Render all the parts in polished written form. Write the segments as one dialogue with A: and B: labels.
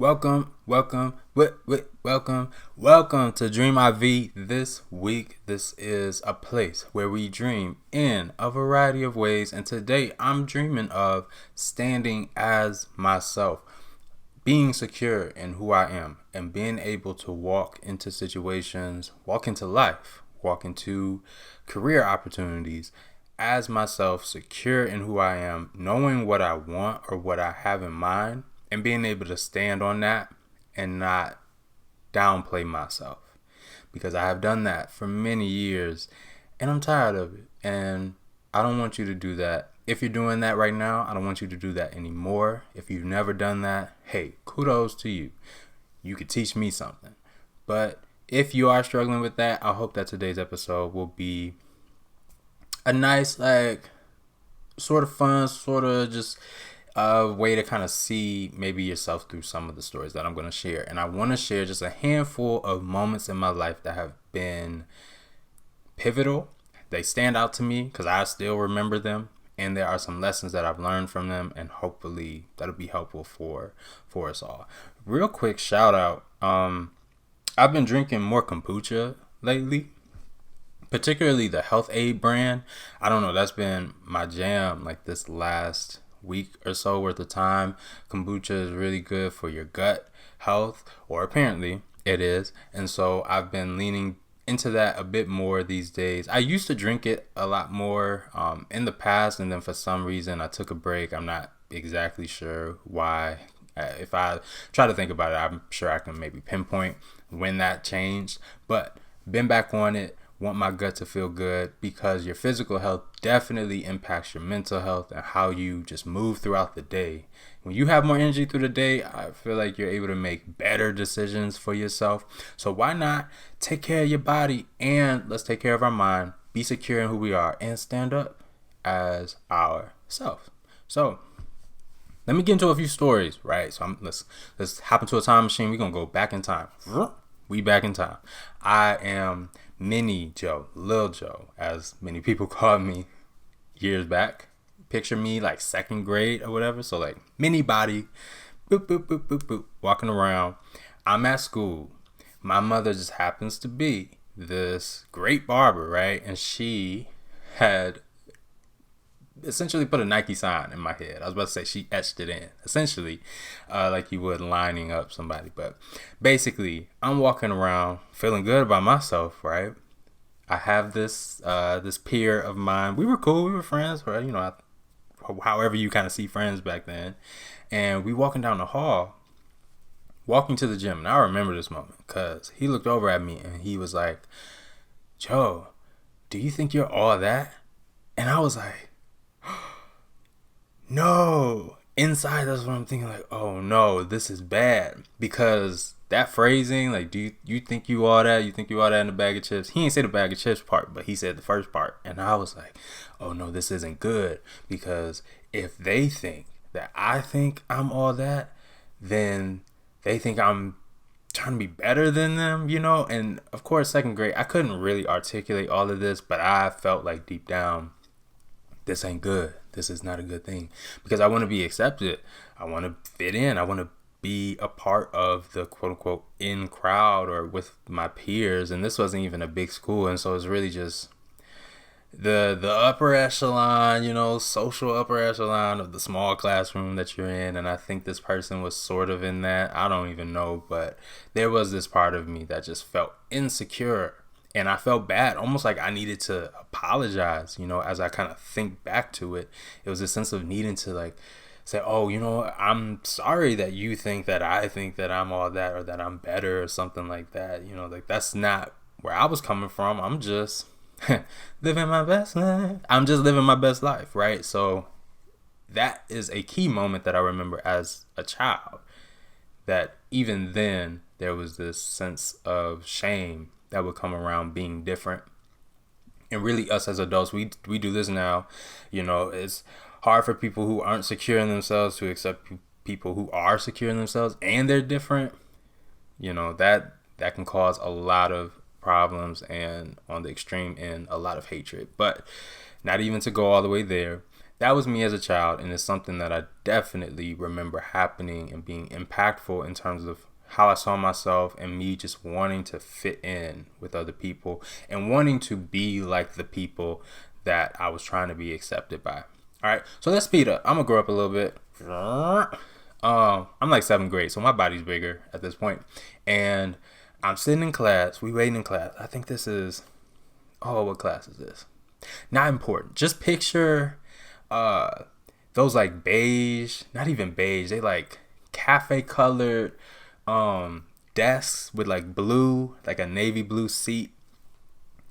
A: Welcome to DREAMiV. This week, this is a place where we dream in a variety of ways, and today I'm dreaming of standing as myself, being secure in who I am, and being able to walk into situations, walk into life, walk into career opportunities as myself, secure in who I am, knowing what I want or what I have in mind, and being able to stand on that and not downplay myself, because I have done that for many years and I'm tired of it, and I don't want you to do that. If you're doing that right now, I don't want you to do that anymore. If you've never done that, hey, kudos to you. You could teach me something. But if you are struggling with that, I hope that today's episode will be a nice, sort of fun, sort of just a way to kind of see maybe yourself through some of the stories that I'm going to share. And I want to share just a handful of moments in my life that have been pivotal. They stand out to me because I still remember them. And there are some lessons that I've learned from them, and hopefully that'll be helpful for us all. Real quick shout out. I've been drinking more kombucha lately, particularly the Health Aid brand. I don't know, that's been my jam like this last week or so worth of time. Kombucha is really good for your gut health, or apparently it is. And so I've been leaning into that a bit more these days. I used to drink it a lot more in the past, and then for some reason I took a break. I'm not exactly sure why. If I try to think about it, I'm sure I can maybe pinpoint when that changed, but been back on it. Want my gut to feel good, because your physical health definitely impacts your mental health and how you just move throughout the day. When you have more energy through the day, I feel like you're able to make better decisions for yourself. So why not take care of your body, and let's take care of our mind, be secure in who we are, and stand up as ourselves. So let me get into a few stories, right? So let's hop into a time machine. We're gonna go back in time. We back in time. I am Mini Joe, Lil Joe, as many people called me years back. Picture me like second grade or whatever. So like mini body, boop, boop, boop, boop, boop, walking around. I'm at school. My mother just happens to be this great barber, right? And she had essentially put a Nike sign in my head. I was about to say she etched it in, essentially, like you would lining up somebody. But basically, I'm walking around feeling good about myself, right? I have this peer of mine. We were cool. We were friends, right? You know, however you kind of see friends back then. And we walking down the hall, walking to the gym. And I remember this moment because he looked over at me and he was like, "Joe, do you think you're all that?" And I was like, no. Inside, that's what I'm thinking, like, oh no, this is bad. Because that phrasing, like, do you think you all that? You think you all that in a bag of chips? He ain't say the bag of chips part, but he said the first part. And I was like, oh no, this isn't good. Because if they think that I think I'm all that, then they think I'm trying to be better than them, you know? And of course, second grade, I couldn't really articulate all of this, but I felt like deep down, this ain't good. This is not a good thing, because I want to be accepted. I want to fit in. I want to be a part of the quote unquote in crowd or with my peers. And this wasn't even a big school. And so it's really just the upper echelon, you know, social upper echelon of the small classroom that you're in. And I think this person was sort of in that. I don't even know, but there was this part of me that just felt insecure. And I felt bad, almost like I needed to apologize, you know, as I kind of think back to it. It was a sense of needing to like say, oh, you know, I'm sorry that you think that I think that I'm all that, or that I'm better or something like that. You know, like that's not where I was coming from. I'm just living my best life. I'm just living my best life, right? So that is a key moment that I remember as a child, that even then there was this sense of shame that would come around being different. And really, us as adults, we do this now. You know, it's hard for people who aren't secure in themselves to accept people who are secure in themselves and they're different. You know, that can cause a lot of problems, and on the extreme end, a lot of hatred. But not even to go all the way there. that was me as a child, and it's something that I definitely remember happening and being impactful in terms of how I saw myself and me just wanting to fit in with other people and wanting to be like the people that I was trying to be accepted by. All right, so let's speed up. I'm gonna grow up a little bit. I'm like 7th grade, so my body's bigger at this point, and I'm sitting in class. We waiting in class. I think this is, what class is this? Not important. Just picture those like beige, not even beige, they like cafe colored desks with like blue, like a navy blue seat,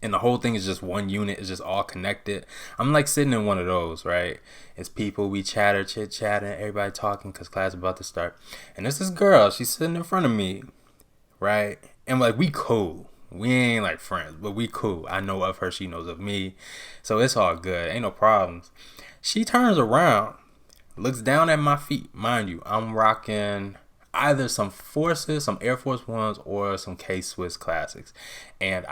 A: and the whole thing is just one unit. It's just all connected. I'm like sitting in one of those, right? It's people, we chatter, chit chatting, everybody talking because class is about to start, and there's this girl, she's sitting in front of me, right? And like, we cool. We ain't like friends, but we cool. I know of her, she knows of me, so it's all good. Ain't no problems. She turns around, looks down at my feet. Mind you, I'm rocking either some Forces, some Air Force Ones, or some K-Swiss Classics. And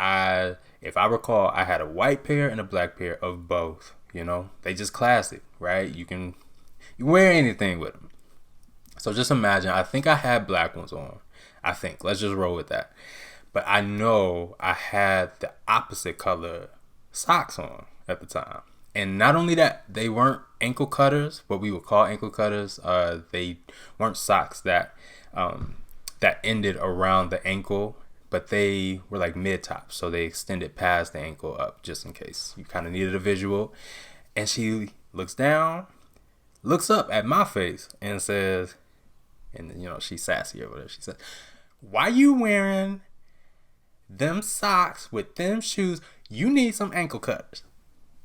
A: if I recall, I had a white pair and a black pair of both. You know, they just classic, right? You wear anything with them. So just imagine, I think I had black ones on. Let's just roll with that. But I know I had the opposite color socks on at the time. And not only that, they weren't ankle cutters, what we would call ankle cutters. They weren't socks that ended around the ankle, but they were like mid-top. So they extended past the ankle up, just in case you kind of needed a visual. And she looks down, looks up at my face and says, and you know, she's sassy or whatever. She says, "Why you wearing them socks with them shoes? You need some ankle cutters."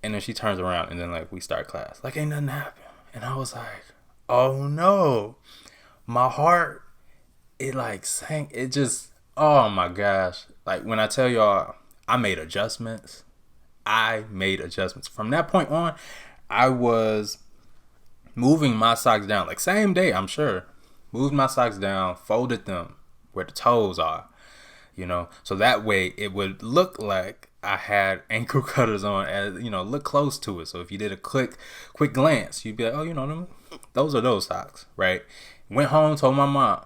A: And then she turns around and then like we start class. Like ain't nothing happened. And I was like, oh no. My heart, it like sank. It just, oh my gosh. Like when I tell y'all, I made adjustments. From that point on, I was moving my socks down. Like same day, I'm sure. Moved my socks down, folded them where the toes are. You know, so that way it would look like I had ankle cutters on, as you know, look close to it. So if you did a quick glance, you'd be like, oh, you know, those are those socks, right? Went home, told my mom,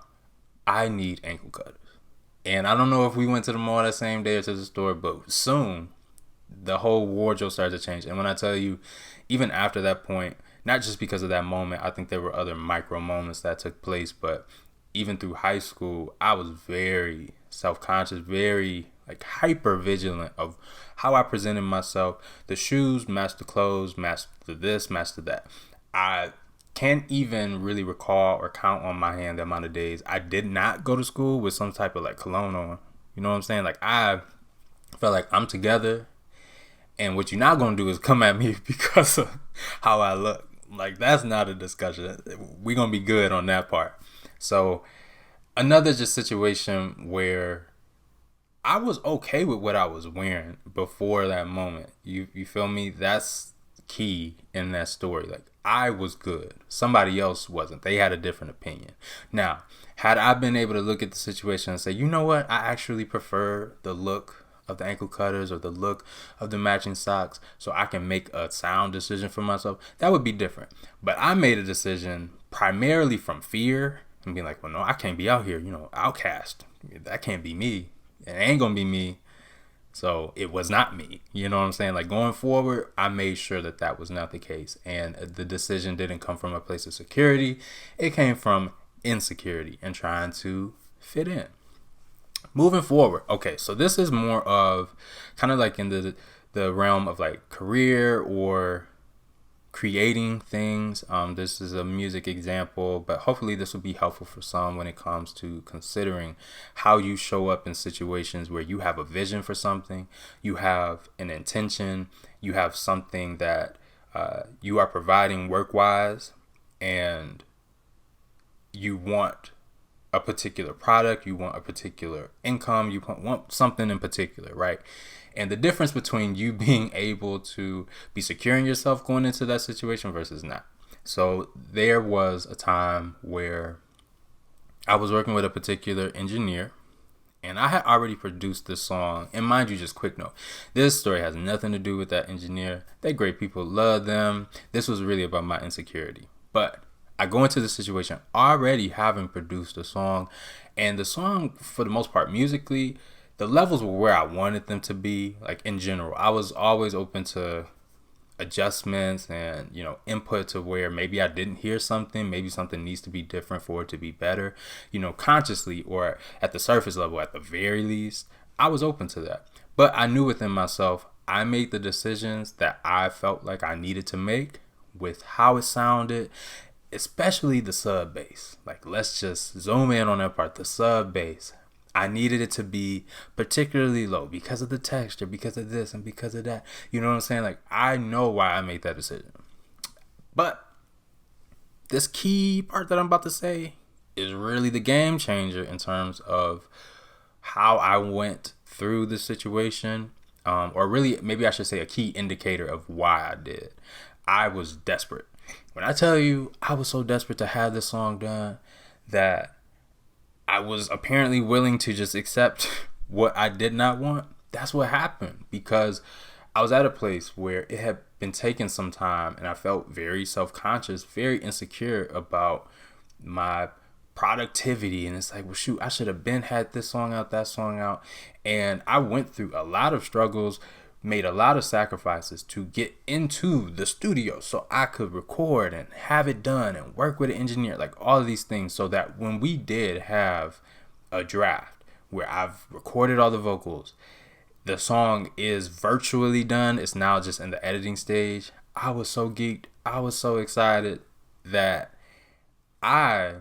A: I need ankle cutters. And I don't know if we went to the mall that same day or to the store, but soon the whole wardrobe started to change. And when I tell you, even after that point, not just because of that moment, I think there were other micro moments that took place, but even through high school, I was very self-conscious, very like hyper vigilant of how I presented myself. The shoes matched the clothes, matched the this, matched the that. I can't even really recall or count on my hand the amount of days I did not go to school with some type of like cologne on. You know what I'm saying? Like I felt like I'm together, and what you're not gonna do is come at me because of how I look. Like that's not a discussion. We're gonna be good on that part. So another just situation where I was okay with what I was wearing before that moment. You feel me? That's key in that story. Like I was good. Somebody else wasn't. They had a different opinion. Now, had I been able to look at the situation and say, you know what? I actually prefer the look of the ankle cutters or the look of the matching socks so I can make a sound decision for myself, that would be different. But I made a decision primarily from fear and being like, well, no, I can't be out here, you know, outcast. That can't be me. It ain't gonna be me. So it was not me. You know what I'm saying? Like going forward, I made sure that that was not the case. And the decision didn't come from a place of security. It came from insecurity and trying to fit in. Moving forward. Okay, so this is more of kind of like in the realm of like career or creating things. This is a music example, but hopefully this will be helpful for some when it comes to considering how you show up in situations where you have a vision for something, you have an intention, you have something that you are providing work-wise, and you want a particular product, you want a particular income, you want something in particular, right? And the difference between you being able to be secure in yourself going into that situation versus not. So there was a time where I was working with a particular engineer, And I had already produced this song. And mind you, just quick note, this story has nothing to do with that engineer. They're great people, love them. This was really about my insecurity. But I go into the situation already having produced a song. And the song, for the most part, musically, the levels were where I wanted them to be. Like in general, I was always open to adjustments and input to where maybe I didn't hear something, maybe something needs to be different for it to be better, consciously or at the surface level. At the very least, I was open to that. But I knew within myself, I made the decisions that I felt like I needed to make with how it sounded, especially the sub bass. Like, let's just zoom in on that part, the sub bass. I needed it to be particularly low because of the texture, because of this and because of that. You know what I'm saying? Like, I know why I made that decision. But this key part that I'm about to say is really the game changer in terms of how I went through the situation. Or really, maybe I should say a key indicator of why I did. I was desperate. When I tell you I was so desperate to have this song done that I was apparently willing to just accept what I did not want. That's what happened, because I was at a place where it had been taking some time and I felt very self-conscious, very insecure about my productivity. And it's like, well, shoot, I should have been had this song out, that song out. And I went through a lot of struggles, made a lot of sacrifices to get into the studio so I could record and have it done and work with an engineer, like all of these things, so that when we did have a draft where I've recorded all the vocals, the song is virtually done, it's now just in the editing stage, I was so geeked, I was so excited that I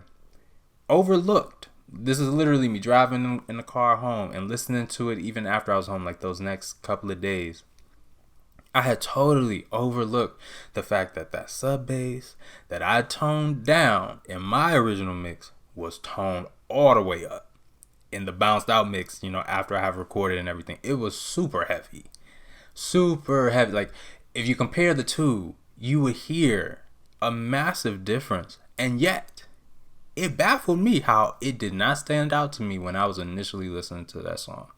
A: overlooked. This is literally me driving in the car home and listening to it even after I was home, like those next couple of days. I had totally overlooked the fact that that sub bass that I toned down in my original mix was toned all the way up in the bounced out mix, after I have recorded and everything. It was super heavy. Super heavy. Like, if you compare the two, you would hear a massive difference. And yet, it baffled me how it did not stand out to me when I was initially listening to that song.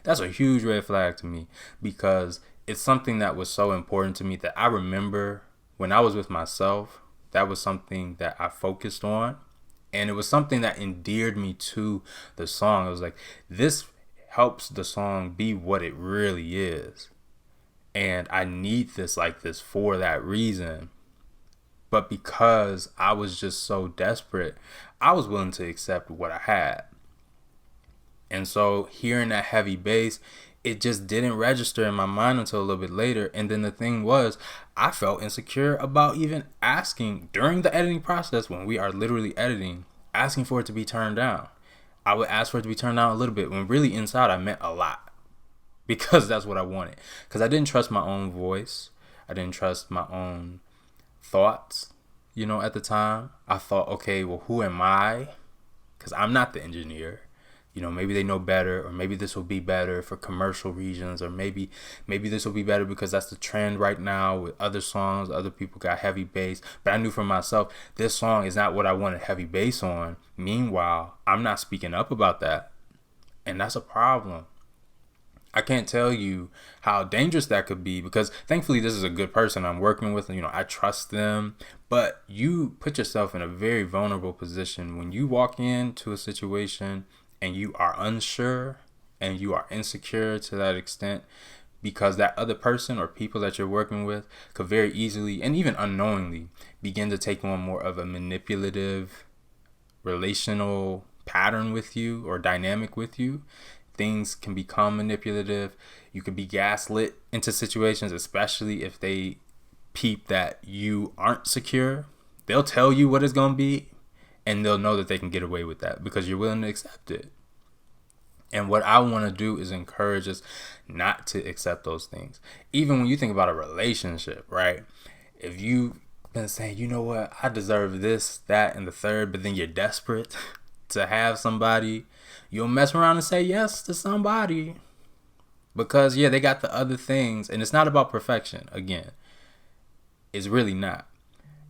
A: That's a huge red flag to me, because it's something that was so important to me that I remember when I was with myself, that was something that I focused on. And it was something that endeared me to the song. I was like, this helps the song be what it really is. And I need this like this for that reason. But because I was just so desperate, I was willing to accept what I had. And so hearing that heavy bass, it just didn't register in my mind until a little bit later. And then the thing was, I felt insecure about even asking during the editing process, when we are literally editing, asking for it to be turned down. I would ask for it to be turned down a little bit, when really inside I meant a lot, because that's what I wanted. Because I didn't trust my own voice. I didn't trust my own thoughts, at the time. I thought, okay, well, who am I? Because I'm not the engineer. Maybe they know better, or maybe this will be better for commercial regions, or maybe this will be better because that's the trend right now with other songs. Other people got heavy bass, but I knew for myself, this song is not what I wanted heavy bass on. Meanwhile, I'm not speaking up about that, and that's a problem. I can't tell you how dangerous that could be, because thankfully this is a good person I'm working with. I trust them, but you put yourself in a very vulnerable position when you walk into a situation and you are unsure and you are insecure to that extent, because that other person or people that you're working with could very easily and even unknowingly begin to take on more of a manipulative relational pattern with you or dynamic with you. Things can become manipulative. You could be gaslit into situations, especially if they peep that you aren't secure. They'll tell you what it's going to be, and they'll know that they can get away with that because you're willing to accept it. And what I want to do is encourage us not to accept those things. Even when you think about a relationship, right? If you've been saying, you know what, I deserve this, that, and the third, but then you're desperate to have somebody, you'll mess around and say yes to somebody because, they got the other things. And it's not about perfection. Again, it's really not.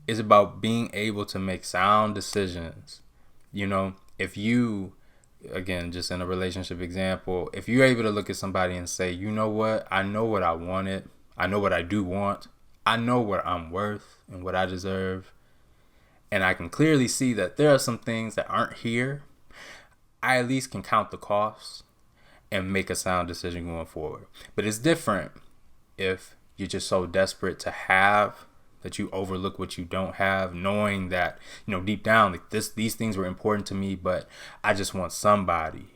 A: It's about being able to make sound decisions. If you again, just in a relationship example, if you're able to look at somebody and say, you know what, I know what I wanted, I know what I do want, I know what I'm worth and what I deserve, and I can clearly see that there are some things that aren't here, I at least can count the costs and make a sound decision going forward. But it's different if you're just so desperate to have that you overlook what you don't have, knowing that, deep down, like these things were important to me, but I just want somebody,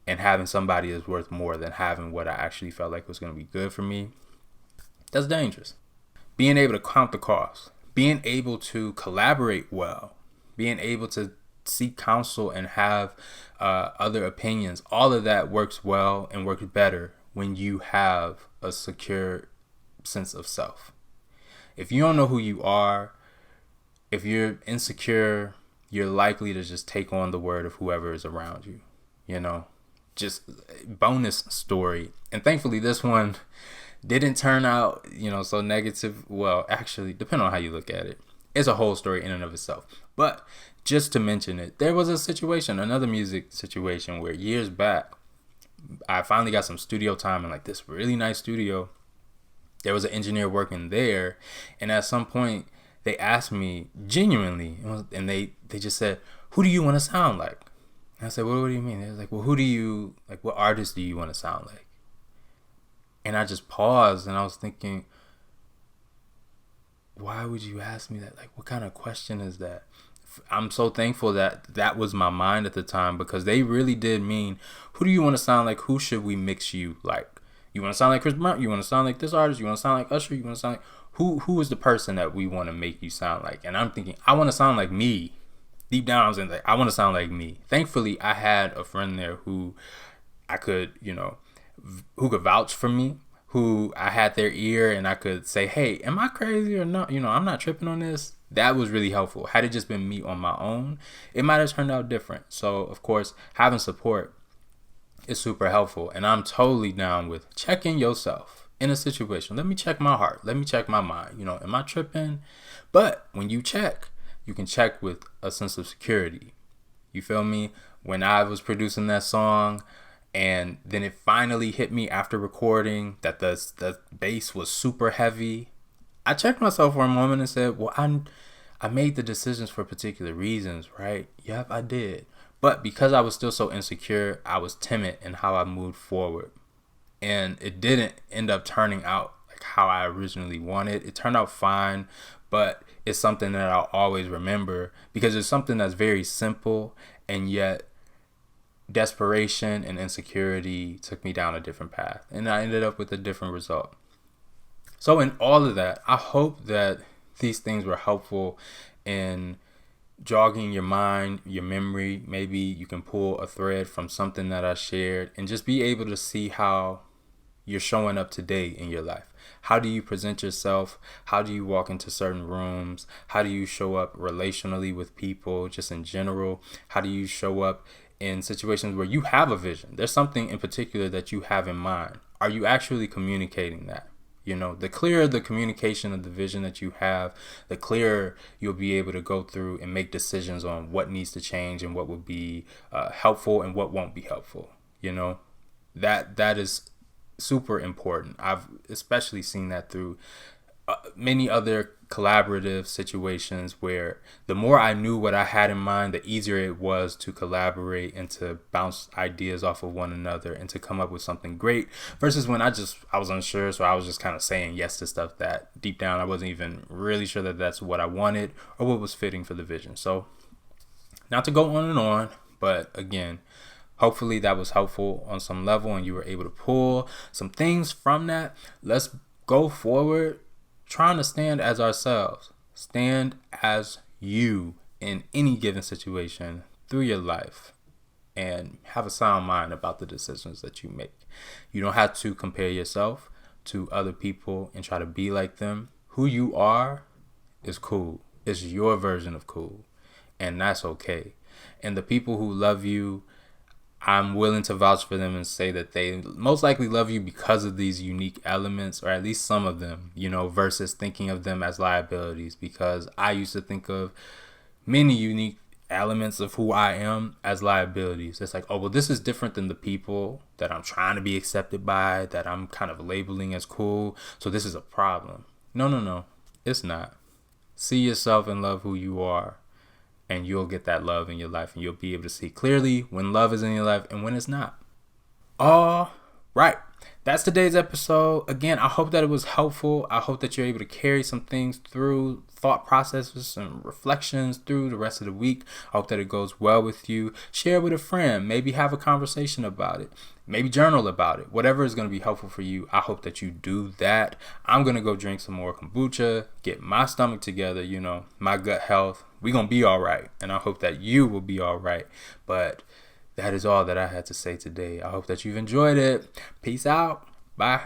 A: and having somebody is worth more than having what I actually felt like was going to be good for me. That's dangerous. Being able to count the cost, being able to collaborate well, being able to seek counsel and have other opinions, all of that works well and works better when you have a secure sense of self. If you don't know who you are, if you're insecure, you're likely to just take on the word of whoever is around you, just bonus story. And thankfully this one didn't turn out, so negative. Well, actually, depending on how you look at it, it's a whole story in and of itself. But just to mention it, there was a situation, another music situation, where years back, I finally got some studio time in like this really nice studio. There was an engineer working there, and at some point they asked me genuinely, and they just said, "Who do you want to sound like?" And I said, "What do you mean?" They was like, "Well, what artist do you want to sound like?" And I just paused, and I was thinking, why would you ask me that? Like, what kind of question is that? I'm so thankful that was my mind at the time, because they really did mean, who do you want to sound like? Who should we mix you like? You want to sound like Chris Brown? You want to sound like this artist? You want to sound like Usher? You want to sound like who is the person that we want to make you sound like? And I'm thinking, I want to sound like me. Deep down, I was like, I want to sound like me. Thankfully, I had a friend there who I could, who could vouch for me, who I had their ear, and I could say, hey, am I crazy or not? I'm not tripping on this. That was really helpful. Had it just been me on my own, it might have turned out different. So, of course, having support is super helpful. And I'm totally down with checking yourself in a situation. Let me check my heart. Let me check my mind. Am I tripping? But when you check, you can check with a sense of security. You feel me? When I was producing that song, and then it finally hit me after recording that the bass was super heavy, I checked myself for a moment and said, well, I made the decisions for particular reasons, right? Yep, I did. But because I was still so insecure, I was timid in how I moved forward. And it didn't end up turning out like how I originally wanted. It turned out fine, but it's something that I'll always remember, because it's something that's very simple, and yet desperation and insecurity took me down a different path, and I ended up with a different result. So in all of that, I hope that these things were helpful in jogging your mind, your memory. Maybe you can pull a thread from something that I shared and just be able to see how you're showing up today in your life. How do you present yourself? How do you walk into certain rooms? How do you show up relationally with people, just in general? How do you show up in situations where you have a vision? There's something in particular that you have in mind. Are you actually communicating that? The clearer the communication of the vision that you have, the clearer you'll be able to go through and make decisions on what needs to change and what will be helpful and what won't be helpful. That is super important. I've especially seen that through many other collaborative situations, where the more I knew what I had in mind, the easier it was to collaborate and to bounce ideas off of one another and to come up with something great, versus when I was unsure, so I was just kind of saying yes to stuff that deep down I wasn't even really sure that that's what I wanted or what was fitting for the vision. So not to go on and on, but again, hopefully that was helpful on some level and you were able to pull some things from that. Let's go forward trying to stand as ourselves. Stand as you in any given situation through your life, and have a sound mind about the decisions that you make. You don't have to compare yourself to other people and try to be like them. Who you are is cool. It's your version of cool, and that's okay. And the people who love you, I'm willing to vouch for them and say that they most likely love you because of these unique elements, or at least some of them, versus thinking of them as liabilities. Because I used to think of many unique elements of who I am as liabilities. It's like, oh, well, this is different than the people that I'm trying to be accepted by, that I'm kind of labeling as cool. So this is a problem. No, it's not. See yourself and love who you are, and you'll get that love in your life, and you'll be able to see clearly when love is in your life and when it's not. All right. That's today's episode. Again, I hope that it was helpful. I hope that you're able to carry some things through, thought processes and reflections through the rest of the week. I hope that it goes well with you. Share with a friend. Maybe have a conversation about it. Maybe journal about it. Whatever is going to be helpful for you, I hope that you do that. I'm going to go drink some more kombucha, get my stomach together, my gut health. We're going to be all right. And I hope that you will be all right. But that is all that I had to say today. I hope that you've enjoyed it. Peace out. Bye.